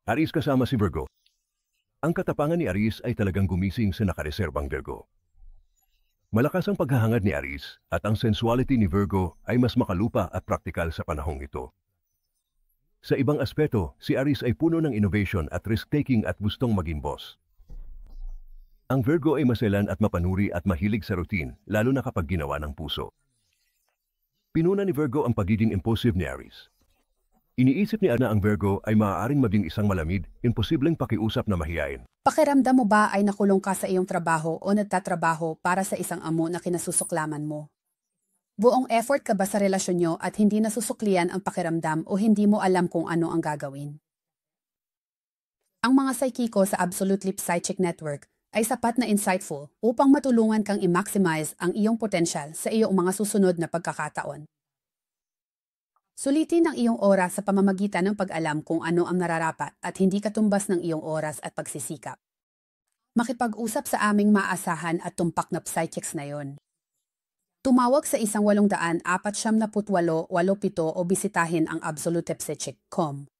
Aries kasama si Virgo. Ang katapangan ni Aries ay talagang gumising sa nakareserbang Virgo. Malakas ang paghahangad ni Aries at ang sensuality ni Virgo ay mas makalupa at praktikal sa panahong ito. Sa ibang aspeto, si Aries ay puno ng innovation at risk-taking at gustong maging boss. Ang Virgo ay maselan at mapanuri at mahilig sa routine, lalo na kapag ginawa ng puso. Pinuna ni Virgo ang pagiging impulsive ni Aries. Iniisip niya na ang Virgo ay maaaring maging isang malamig, imposibleng pakiusap na mahiyain. Pakiramdam mo ba ay nakulong ka sa iyong trabaho o nagtatrabaho para sa isang amo na kinasusuklaman mo? Buong effort ka ba sa relasyon nyo at hindi nasusuklian ang pakiramdam o hindi mo alam kung ano ang gagawin? Ang mga psychico sa Absolute Psychic Network ay sapat na insightful upang matulungan kang i-maximize ang iyong potensyal sa iyong mga susunod na pagkakataon. Sulitin ang iyong oras sa pamamagitan ng pag-alam kung ano ang nararapat at hindi katumbas ng iyong oras at pagsisikap. Makipag-usap sa aming maasahan at tumpak na psychics na yon. Tumawag sa 1-800-478-87 o bisitahin ang absolutepsychic.com.